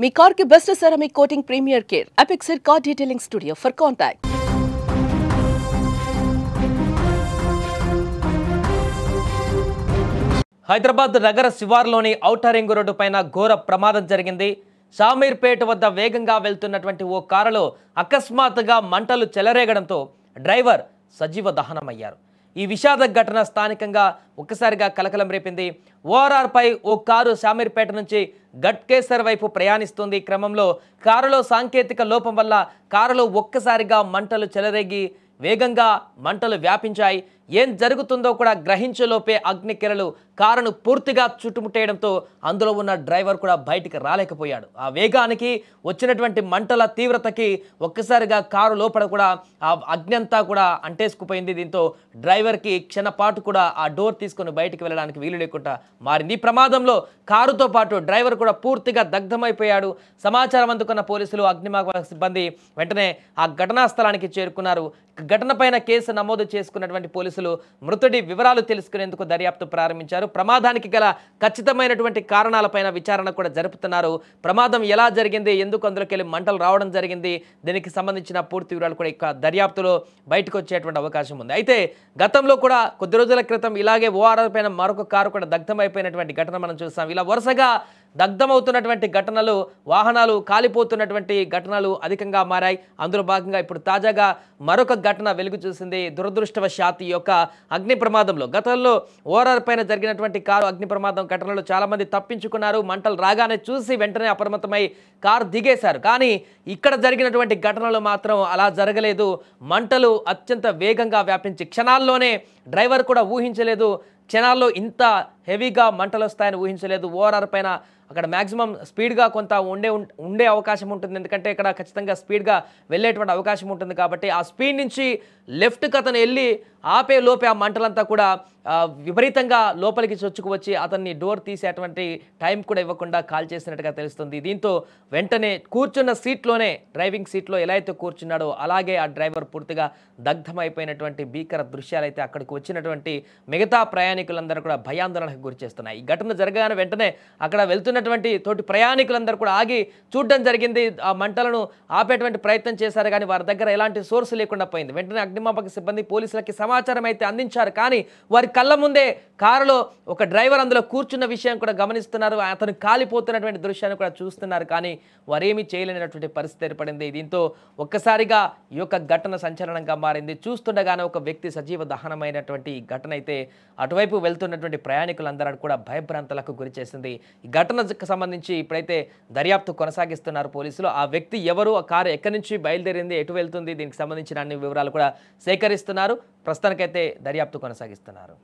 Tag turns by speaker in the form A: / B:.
A: మీ car కి best ceramic coating premier care Apexer car detailing studio for contact.
B: Hyderabad నగర శివార్లోని outer ring road పైన ఘోర ప్రమాదం జరిగింది. షామీర్పేట వద్ద వేగంగా వెళ్తున్నటువంటి ఓ కారులో అకస్మాత్తుగా మంటలు చెలరేగడంతో డ్రైవర్ సజీవ దహనమయ్యారు. ఈ విషాద ఘటన స్థానికంగా ఒక్కసారిగా కలకలం రేపింది. ఓఆర్ఆర్ పై ఓ కారు షామీర్పేట నుంచి గట్కేసర్ వైపు ప్రయాణిస్తుంది. క్రమంలో కారులో సాంకేతిక లోపం వల్ల కారులో ఒక్కసారిగా మంటలు చెలరేగి వేగంగా మంటలు వ్యాపించాయి. ఏం జరుగుతుందో కూడా గ్రహించలోపే అగ్నికిరలు కారును పూర్తిగా చుట్టుముట్టేయడంతో అందులో ఉన్న డ్రైవర్ కూడా బయటికి రాలేకపోయాడు. ఆ వేగానికి వచ్చినటువంటి మంటల తీవ్రతకి ఒక్కసారిగా కారు లోపల కూడా ఆ అగ్ని అంతా కూడా అంటేసుకుపోయింది. దీంతో డ్రైవర్కి క్షణపాటు కూడా ఆ డోర్ తీసుకొని బయటికి వెళ్ళడానికి వీలు లేకుండా మారింది. ఈ ప్రమాదంలో కారుతో పాటు డ్రైవర్ కూడా పూర్తిగా దగ్ధమైపోయాడు. సమాచారం అందుకున్న పోలీసులు అగ్నిమాపక సిబ్బంది వెంటనే ఆ ఘటనా స్థలానికి చేరుకున్నారు. ఘటనపైన కేసు నమోదు చేసుకున్నటువంటి పోలీసులు మృతుడి వివరాలు తెలుసుకునేందుకు దర్యాప్తు ప్రారంభించారు. ప్రమాదానికి గల ఖచ్చితమైనటువంటి కారణాలపైన విచారణ కూడా జరుపుతున్నారు. ప్రమాదం ఎలా జరిగింది, ఎందుకు అందులోకి వెళ్ళి మంటలు రావడం జరిగింది, దీనికి సంబంధించిన పూర్తి వివరాలు కూడా ఇక దర్యాప్తులో బయటకు వచ్చేటువంటి అవకాశం ఉంది. అయితే గతంలో కూడా కొద్ది రోజుల క్రితం ఇలాగే ఓఆర్ఆర్ పైన మరొక కారు కూడా దగ్ధమైపోయినటువంటి ఘటన మనం చూసాం. ఇలా వరుసగా దగ్ధమవుతున్నటువంటి ఘటనలు, వాహనాలు కాలిపోతున్నటువంటి ఘటనలు అధికంగా మారాయి. అందులో భాగంగా ఇప్పుడు తాజాగా మరొక ఘటన వెలుగు చూసింది. దురదృష్టవశాత్తు ఈ యొక్క అగ్ని ప్రమాదంలో గతంలో ఓఆర్ఆర్ పైన జరిగినటువంటి కారు అగ్ని ప్రమాదం ఘటనలో చాలామంది తప్పించుకున్నారు. మంటలు రాగానే చూసి వెంటనే అప్రమత్తమై కారు దిగేశారు. కానీ ఇక్కడ జరిగినటువంటి ఘటనలో మాత్రం అలా జరగలేదు. మంటలు అత్యంత వేగంగా వ్యాపించి క్షణాల్లోనే డ్రైవర్ కూడా ఊహించలేదు. క్షణాల్లో ఇంత హెవీగా మంటలు వస్తాయని ఊహించలేదు. ఓఆర్ఆర్ పైన అక్కడ మ్యాక్సిమం స్పీడ్గా కొంత ఉండే అవకాశం ఉంటుంది. ఎందుకంటే ఇక్కడ ఖచ్చితంగా స్పీడ్గా వెళ్ళేటువంటి అవకాశం ఉంటుంది. కాబట్టి ఆ స్పీడ్ నుంచి లెఫ్ట్కి అతను వెళ్ళి ఆపే లోపే ఆ మంటలంతా కూడా విపరీతంగా లోపలికి చొచ్చుకు వచ్చి అతన్ని డోర్ తీసేటువంటి టైం కూడా ఇవ్వకుండా కాల్ చేసినట్టుగా తెలుస్తుంది. దీంతో వెంటనే కూర్చున్న సీట్లోనే, డ్రైవింగ్ సీట్లో ఎలా అయితే కూర్చున్నాడో అలాగే ఆ డ్రైవర్ పూర్తిగా దగ్ధమైపోయినటువంటి భీకర దృశ్యాలు అయితే అక్కడికి వచ్చినటువంటి మిగతా ప్రయాణికులందరూ కూడా భయాందోళనకు గురి చేస్తున్నాయి. ఈ ఘటన జరగానే వెంటనే అక్కడ వెళ్తున్నటువంటి తోటి ప్రయాణికులందరూ కూడా ఆగి చూడడం జరిగింది. ఆ మంటలను ఆపేటువంటి ప్రయత్నం చేశారు, కానీ వారి దగ్గర ఎలాంటి సోర్స్ లేకుండా పోయింది. వెంటనే అగ్నిమాపక సిబ్బంది పోలీసులకి సమాచారం అయితే అందించారు. కానీ వారి కళ్ళ ముందే కారులో ఒక డ్రైవర్ అందులో కూర్చున్న విషయం కూడా గమనిస్తున్నారు. అతను కాలిపోతున్నటువంటి దృశ్యాన్ని కూడా చూస్తున్నారు. కానీ వారేమీ చేయలేనటువంటి పరిస్థితి ఏర్పడింది. దీంతో ఒక్కసారిగా ఈ యొక్క ఘటన సంచలనంగా మారింది. చూస్తుండగానే ఒక వ్యక్తి సజీవ దహనమైనటువంటి ఘటన అయితే అటువైపు వెళ్తున్నటువంటి ప్రయాణికులందరూ కూడా భయభ్రాంతులకు గురి చేసింది. ఈ ఘటనకు సంబంధించి ఇప్పుడైతే దర్యాప్తు కొనసాగిస్తున్నారు పోలీసులు. ఆ వ్యక్తి ఎవరు, ఆ కారు ఎక్కడి నుంచి బయలుదేరింది, ఎటు వెళ్తుంది, దీనికి సంబంధించిన అన్ని వివరాలు కూడా సేకరిస్తున్నారు. ప్రస్తుతానికైతే దర్యాప్తు కొనసాగిస్తున్నారు.